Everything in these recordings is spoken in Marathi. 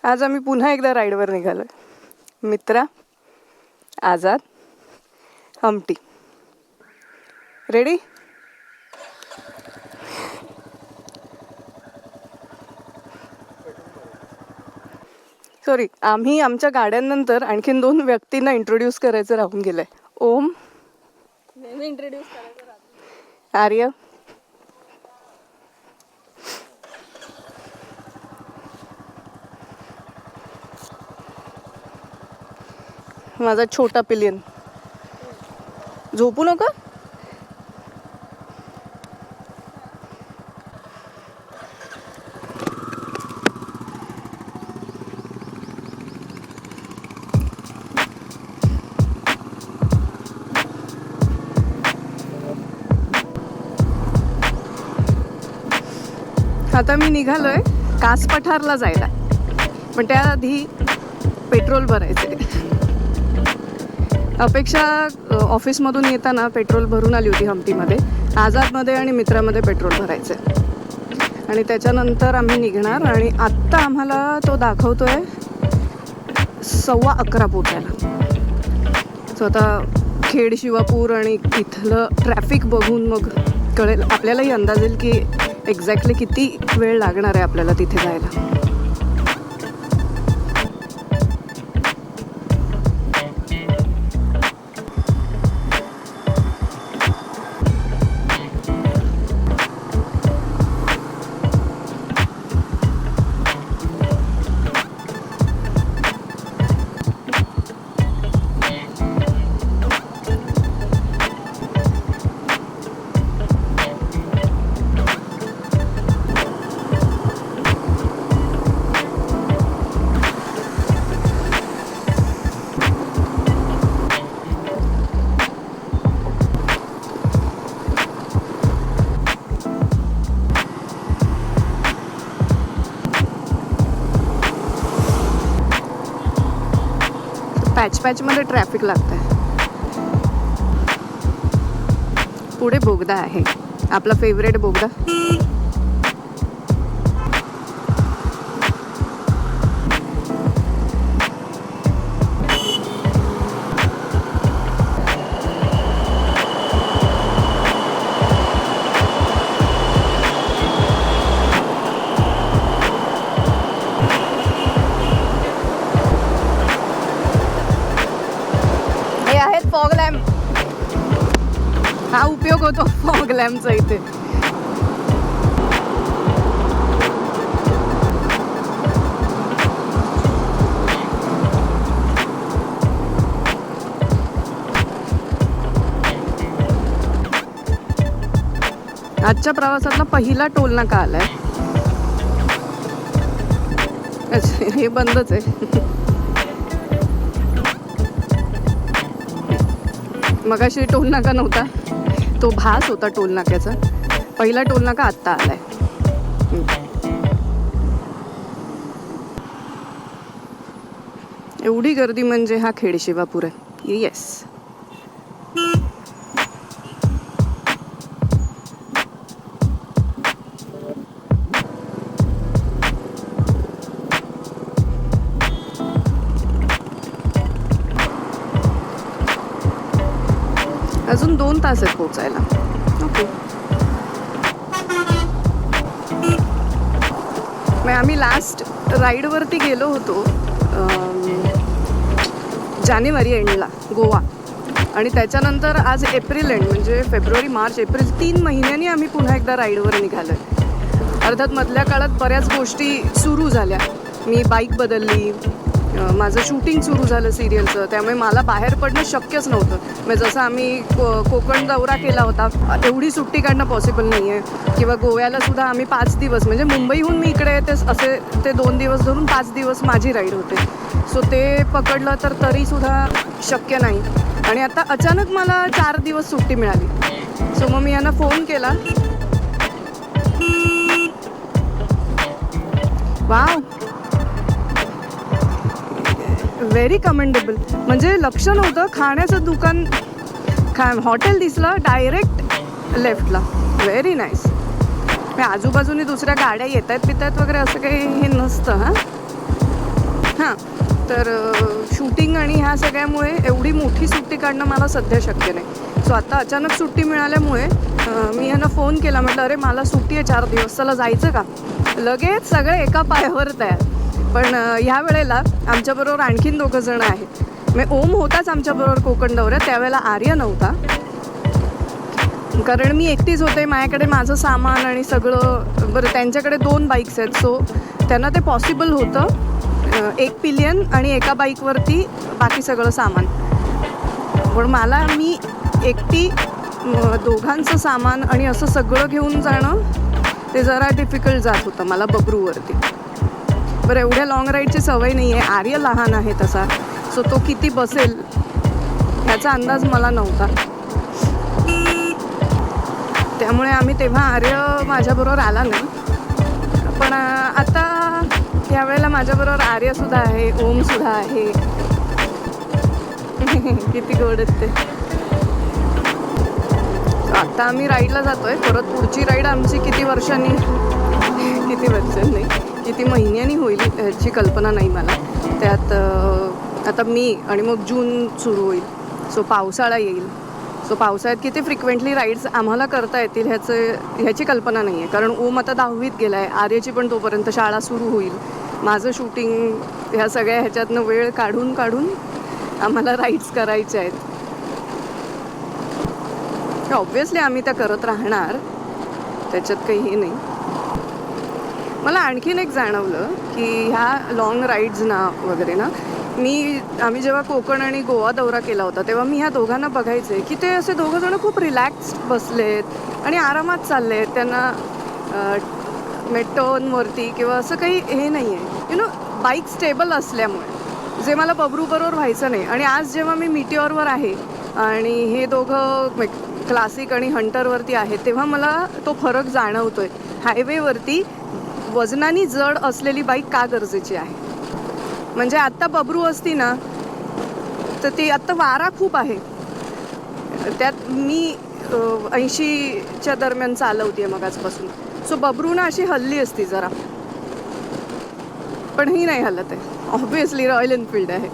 आज आम्ही पुन्हा एकदा राईडवर निघालो. मित्रा, आझाद, हमटी. रेडी? सॉरी, आम्ही आमच्या गाड्यांनंतर आणखीन 2 व्यक्तींना इंट्रोड्यूस करायचं राहून गेलंय. ओम, इंट्रोड्यूस करायचं, आर्य, माझा छोटा पिलियन. झोपू नका. आता मी निघालोय कास पठारला जायला, पण त्याआधी पेट्रोल भरायचे. अपेक्षा ऑफिसमधून येताना पेट्रोल भरून आली होती हमटीमध्ये. आझादमध्ये आणि मित्रामध्ये पेट्रोल भरायचं आणि त्याच्यानंतर आम्ही निघणार. आणि आत्ता आम्हाला तो दाखवतोय 11:15 पोचायला. सो आता खेड, शिवापूर आणि इथलं ट्रॅफिक बघून मग कळेल, आपल्यालाही अंदाज येईल की एक्झॅक्टली किती वेळ लागणार आहे आपल्याला तिथे जायला. पॅचमध्ये ट्रॅफिक लागतंय. पुढे बोगदा आहे, आपला फेवरेट बोगदा. फॉग लॅम्प, हा उपयोग होतो फॉग लॅम्पचा इथे. आजच्या प्रवासातला पहिला टोल नाका आलाय. हे बंदच आहे. मगाशी टोल नाका नव्हता, तो भास होता टोल नाक्याचा. पहिला टोल नाका आत्ता आलाय. एवढी गर्दी म्हणजे हा खेड शिवापूर आहे. येस, अजून 2 तास आहेत पोचायला. ओके, मग आम्ही लास्ट राईडवरती गेलो होतो जानेवारी एंडला गोवा. आणि त्याच्यानंतर आज एप्रिल एंड म्हणजे फेब्रुवारी, मार्च, एप्रिल 3 महिन्यांनी आम्ही पुन्हा एकदा राईडवर निघालो आहे. अर्थात मधल्या काळात बऱ्याच गोष्टी सुरू झाल्या. मी बाईक बदलली, माझं शूटिंग सुरू झालं सिरियलचं, त्यामुळे मला बाहेर पडणं शक्यच नव्हतं. म्हणजे जसं आम्ही कोकण दौरा केला होता, एवढी सुट्टी काढणं पॉसिबल नाही आहे. किंवा गोव्याला सुद्धा आम्ही 5 दिवस, म्हणजे मुंबईहून मी इकडे येते असे ते 2 दिवस धरून 5 दिवस माझी राईड होते. सो ते पकडलं तर तरीसुद्धा शक्य नाही. आणि आता अचानक मला 4 दिवस सुट्टी मिळाली. सो मग मी यांना फोन केला. Wow, very commendable. म्हणजे लक्ष नव्हतं, खाण्याचं दुकान, हॉटेल दिसलं डायरेक्ट लेफ्टला. Very nice. आजूबाजूने दुसऱ्या गाड्या येत आहेत पित आहेत वगैरे असं काही हे नसतं. हां, हां तर शूटिंग आणि ह्या सगळ्यामुळे एवढी मोठी सुट्टी काढणं मला सध्या शक्य नाही. सो आता अचानक सुट्टी मिळाल्यामुळे मी ह्यांना फोन केला, म्हटलं अरे मला सुट्टी आहे 4 दिवस, चला जायचं का. लगेच सगळे एका पायावर तयार. पण ह्या वेळेला आमच्याबरोबर आणखीन 2 जण आहेत. मग ओम होताच आमच्याबरोबर कोकण दौऱ्यात, त्यावेळेला आर्य नव्हता कारण मी एकटीच होते. माझ्याकडे माझं सामान आणि सगळं बरं, त्यांच्याकडे 2 बाईक्स आहेत. सो त्यांना ते पॉसिबल होतं, एक पिलियन आणि एका बाईकवरती बाकी सगळं सामान. पण मी एकटी दोघांचं सामान आणि असं सगळं घेऊन जाणं ते जरा डिफिकल्ट जात होतं मला बबरूवरती. बरं एवढ्या लाँग राईडची सवय नाही आहे. आर्य लहान आहे तसा, सो तो किती बसेल ह्याचा अंदाज मला नव्हता. त्यामुळे आम्ही तेव्हा आर्य माझ्याबरोबर आला नाही. पण आता यावेळेला माझ्याबरोबर आर्यसुद्धा आहे, ओमसुद्धा आहे. किती गोड आहेत ते. आता आम्ही राईडला जातोय. परत पुढची राईड आमची किती वर्षांनी किती महिन्यांनी होईल ह्याची कल्पना नाही मला. त्यात आता मी आणि मग जून सुरू होईल. सो पावसाळा येईल. सो पावसाळ्यात किती फ्रिक्वेंटली राईड्स आम्हाला करता येतील ह्याची कल्पना नाही आहे. कारण ओम आता 10वीत गेला आहे, आर्यची पण तोपर्यंत शाळा सुरू होईल. माझं शूटिंग ह्या सगळ्या ह्याच्यातनं वेळ काढून आम्हाला राईड्स करायच्या आहेत. ऑब्व्हियसली आम्ही त्या करत राहणार, त्याच्यात काही हे नाही. मला आणखीन एक जाणवलं की ह्या लाँग राईड्स वगैरे आम्ही जेव्हा कोकण आणि गोवा दौरा केला होता तेव्हा मी ह्या दोघांना बघायचे की ते असे 2 जण खूप रिलॅक्स्ड बसलेत आणि आरामात चाललेत. त्यांना मेट्रोवरती किंवा असं काही हे नाही आहे. बाईक स्टेबल असल्यामुळे, जे मला बबरूबरोबर व्हायचं नाही. आणि आज जेव्हा मी मिटिऑरवर आहे आणि हे दोघं क्लासिक आणि हंटरवरती आहेत तेव्हा मला तो फरक जाणवतोय. हायवेवरती वजनाने जड असलेली बाईक का गरजेची आहे. म्हणजे आत्ता बबरू असती ना तर ती आत्ता वारा खूप आहे, त्यात मी 80च्या दरम्यान चालवते मग आजपासून. सो बबरू ना अशी हल्ली असती जरा, पण ही नाही हलत आहे. ऑब्व्हियसली रॉयल एनफिल्ड आहे.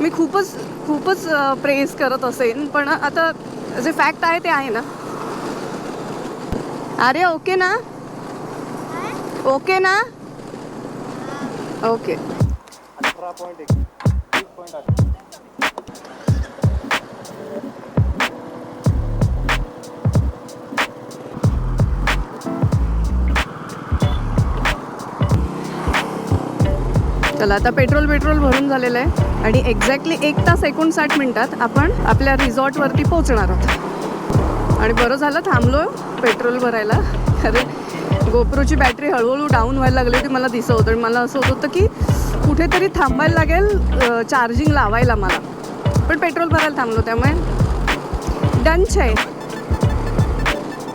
मी खूपच प्रेस करत असेन, पण आता जे फॅक्ट आहे ते आहे ना. अरे ओके ना, ओके ना, ओके. 18.1 चला आता पेट्रोल भरून झालेलं आहे आणि एक्झॅक्टली 1 तास 59 मिनिटात आपण आपल्या रिसॉर्टवरती पोहोचणार आहोत. आणि बरं झालं थांबलो पेट्रोल भरायला, अरे गोप्रोची बॅटरी हळूहळू डाऊन व्हायला लागली होती. मला दिसत होतं आणि मला असं होत होतं की कुठेतरी थांबायला लागेल चार्जिंग लावायला मला, पण पेट्रोल भरायला थांबलो त्यामुळे डनच आहे.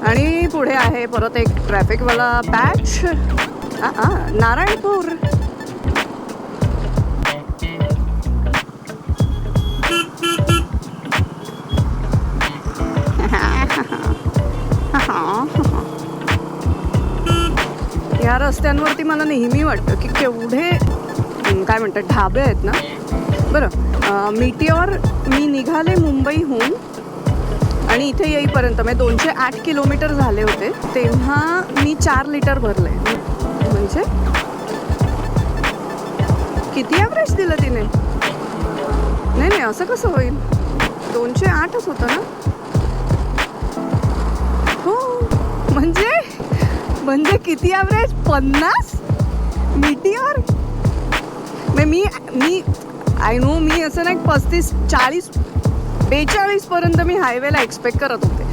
आणि पुढे आहे परत एक ट्रॅफिकवाला पॅच, नारायणपूर. या रस्त्यांवरती मला नेहमी वाटतं की केवढे काय म्हणतात ढाबे आहेत ना. बरं मिटिऑर मी निघाले मुंबईहून आणि इथे येईपर्यंत म्हणजे 208 किलोमीटर झाले होते तेव्हा मी 4 लिटर भरले. म्हणजे किती ॲव्हरेज दिलं तिने. नाही असं कसं होईल, 208च होतं ना. हो म्हणजे किती average, 50 Meteor. Me I know मी असं नाही 35 40 42 पर्यंत मी हायवेला एक्सपेक्ट करत होते.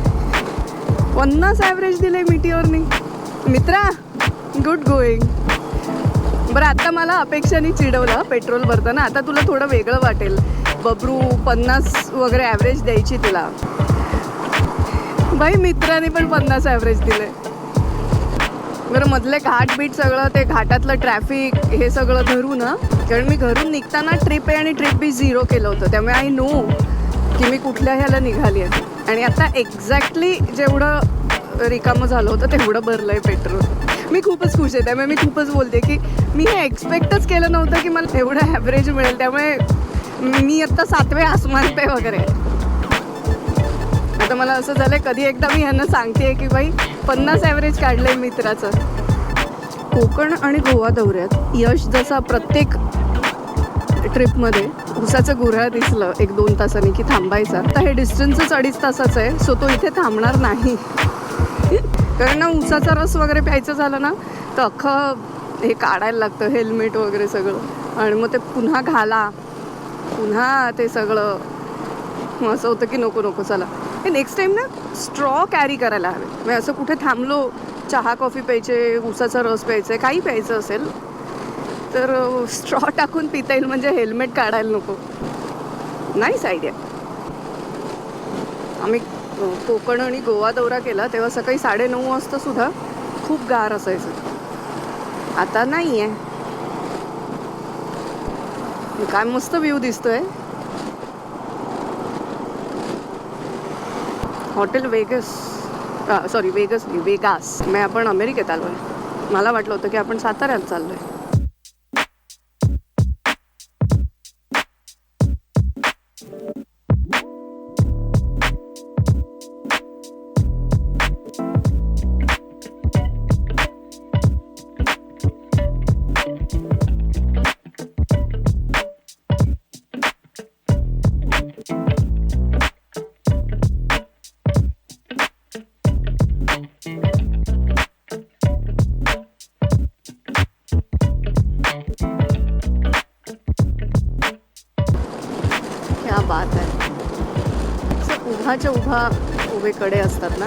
50 ॲव्हरेज दिले मिटिऑरनी. मित्रा गुड गोईंग. बरं आता मला अपेक्षाने चिडवलं पेट्रोल भरताना. आता तुला थोडं वेगळं वाटेल, बबरू 50 वगैरे ॲव्हरेज द्यायची तुला. बाई मित्राने पण 50 ॲव्हरेज दिले. बरं मधले घाट बीट सगळं ते घाटातलं ट्रॅफिक हे सगळं धरू ना, कारण मी घरून निघताना ट्रिप A आणि ट्रिप B 0 केलं होतं. त्यामुळे आय नो की मी कुठल्या ह्याला निघाली आहे. आणि आता एक्झॅक्टली जेवढं रिकामं झालं होतं तेवढं भरलं आहे पेट्रोल. मी खूपच खुश आहे. त्यामुळे मी खूपच बोलते की मी हे एक्सपेक्टच केलं नव्हतं की मला एवढं ॲव्हरेज मिळेल. त्यामुळे मी आत्ता 7वे आसमान पे वगैरे. आता मला असं झालं कधी एकदा मी ह्यांना सांगते की बाई 50 ॲव्हरेज काढलं आहे मित्राचं. कोकण आणि गोवा दौऱ्यात यश जसा प्रत्येक ट्रिपमध्ये उसाचं गुऱ्हाळ दिसलं 1-2 तासांनी की थांबायचा, तर हे डिस्टन्सच 2.5 तासाचं आहे. सो तो इथे थांबणार नाही. कारण ना उसाचा रस वगैरे प्यायचं झालं ना तर अख्खं हे काढायला लागतं, हेल्मेट वगैरे सगळं. आणि मग ते पुन्हा घाला, पुन्हा ते सगळं. मग असं होतं की नको नको चला. हे नेक्स्ट टाईम ना स्ट्रॉ कॅरी करायला हवे. म्हणजे असं कुठे थांबलो, चहा कॉफी प्यायचे, उसाचा रस प्यायचा आहे, काही प्यायचं असेल तर स्ट्रॉ टाकून पिता येईल. म्हणजे हेल्मेट काढायला नको. Nice idea. आम्ही कोकण आणि गोवा दौरा केला तेव्हा सकाळी 9:30 वाजता सुद्धा खूप गार असायचं. आता नाही आहे. काय मस्त व्ह्यू दिसतोय. हॉटेल वेगस, सॉरी वेगस नाही, वेगास. मग आपण अमेरिकेत आलो आहे. मला वाटलं होतं की आपण साताऱ्यात चाललो आहे. क्या बात आहे. असं उभाच्या उभे कडे असतात ना.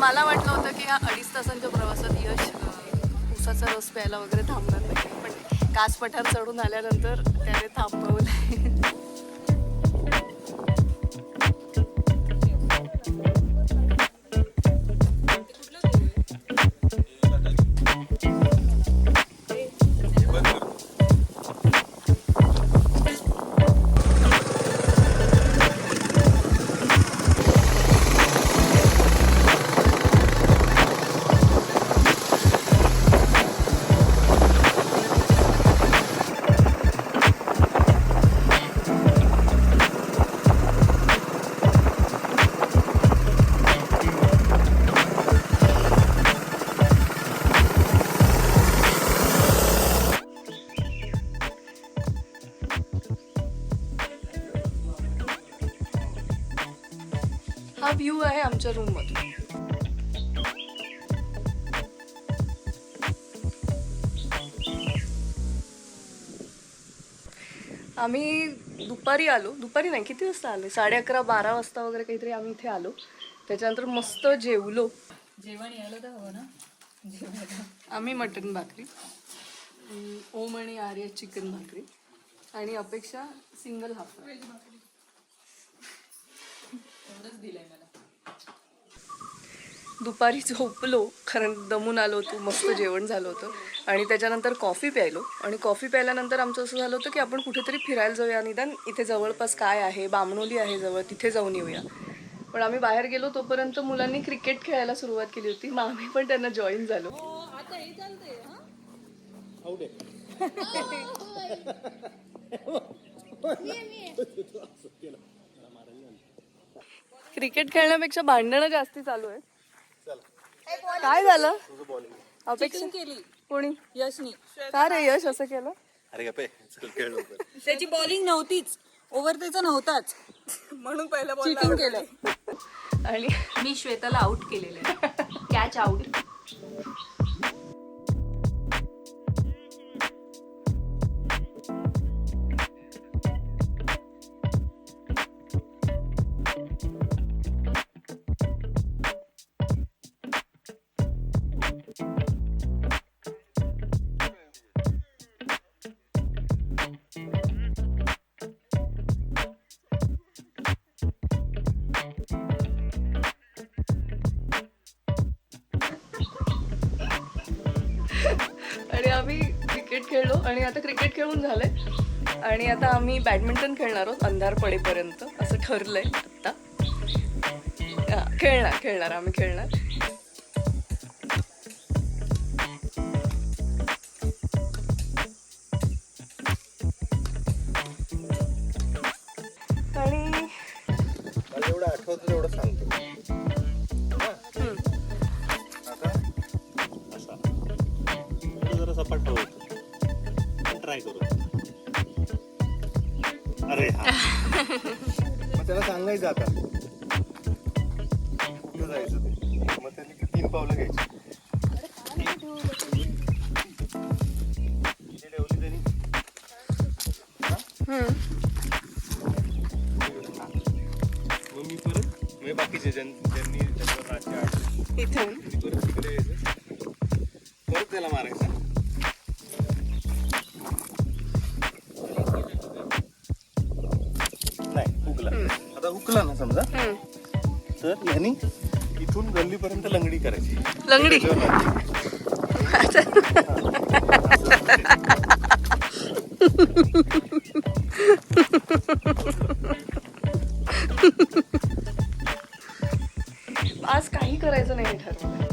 मला वाटलं होतं की ह्या 2.5 तासांच्या प्रवासात यश उसाचा रस प्यायला वगैरे थांबणार नाही. पण कास पठार चढून आल्यानंतर त्याने थांबवलं. हा व्ह्यू आहे आमच्या रूम मधून. आम्ही दुपारी आलो. दुपारी नाही, किती वाजता आले? 11:30-12 वाजता वगैरे काहीतरी आम्ही इथे आलो. त्याच्यानंतर मस्त जेवलो. जेवण यायला तर हवं ना. आम्ही मटण भाकरी, ओम आणि आर्य चिकन भाकरी आणि अपेक्षा सिंगल हाफ भाकरी. दिलंय मला. दुपारी झोपलो कारण दमून आलो होतो. मस्त जेवण झालं होतं आणि त्याच्यानंतर कॉफी प्यायलो. आणि कॉफी प्यायल्यानंतर आमचं असं झालं होतं की आपण कुठेतरी फिरायला जाऊया. निदान इथे जवळपास काय आहे, बामणोली आहे जवळ, तिथे जाऊन येऊया. पण आम्ही बाहेर गेलो तोपर्यंत मुलांनी क्रिकेट खेळायला सुरुवात केली होती. मग आम्ही पण त्यांना जॉईन झालो. आता हे चालतंय. आउट आहे. क्रिकेट खेळण्यापेक्षा भांडणं जास्ती चालू आहे. काय झालं? अपेक्षा केली कोणी? यशनी. का रे यश असं केलं? अरे गप्पे चल खेळ लवकर. त्याची बॉलिंग नव्हतीच, ओव्हर त्याचा नव्हताच, म्हणून पहिला बॉल चिटिंग केलं. आणि मी श्वेताला आउट केलेलं आहे. Catch out. आणि आम्ही क्रिकेट खेळलो आणि आता क्रिकेट खेळून झालंय आणि आता आम्ही बॅडमिंटन खेळणार आहोत अंधार पडेपर्यंत असं ठरलंय आत्ता. खेळणार आम्ही खेळणार. आणि मला जेवढं आठवतं तेवढं सांगतो. आता असा थोडं जरा सपाट ठेवायचं, ट्राय करू. अरे हा मग त्याला सांगायचं आता कुठं जायचं ते. मग त्यांनी 3 पावलं घ्यायची. इथे ठेवली त्यांनी. मग मी परत मी बाकीचे ज्यांनी त्यांच्यावर राज्य आहे इथून परत तिकडे यायचं, परत त्याला मारायचं. नाही हुकला. आता हुकला ना समजा तर ह्यानी इथून गल्लीपर्यंत लंगडी करायची. लंगडी आज काही करायचं नाही ठरवलं.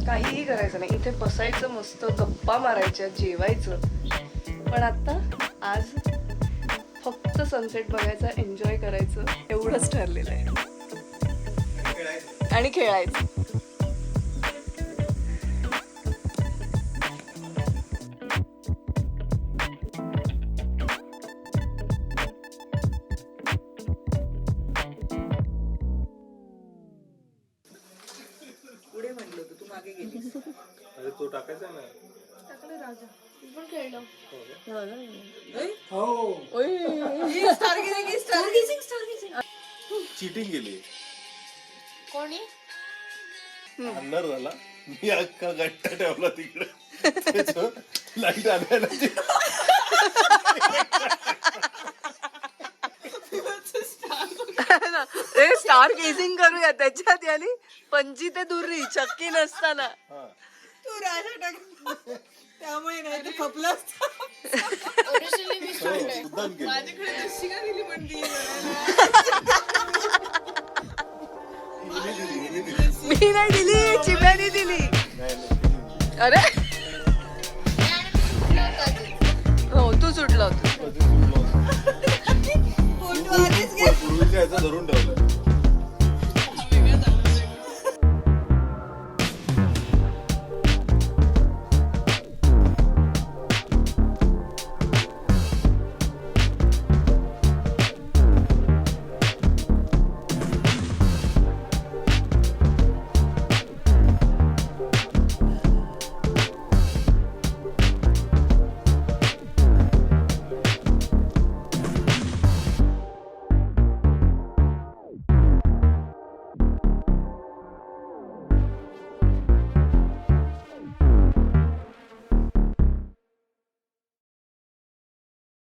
काहीही करायचं नाही, इथे बसायचं, मस्त गप्पा मारायच्या, जेवायचं. पण आता आज फक्त सनसेट बघायचा, एन्जॉय करायचं एवढंच ठरलेलं आहे आणि खेळायचं. पुढे म्हटलं तू मागे गेलीस. अरे तो टाकायचा ना. चिटिंग केली. कोणी? अंधार झाला, मी अख्खा गट्टा ठेवला तिकडे, लाईट आणायला स्टार गेजिंग करूया त्याच्यात. यानी पंची ते दुर्री चक्की नसताना तू राजा टाक, त्यामुळे नाही तर खपलं. मुद्दाम केलं. माझ्याकडे तशी का दिली म्हणती? मी नाही दिली, चिम्यानी दिली. अरे हो तू सुटला होता. पूर्वीच्या ह्याचं धरून ठेवलं.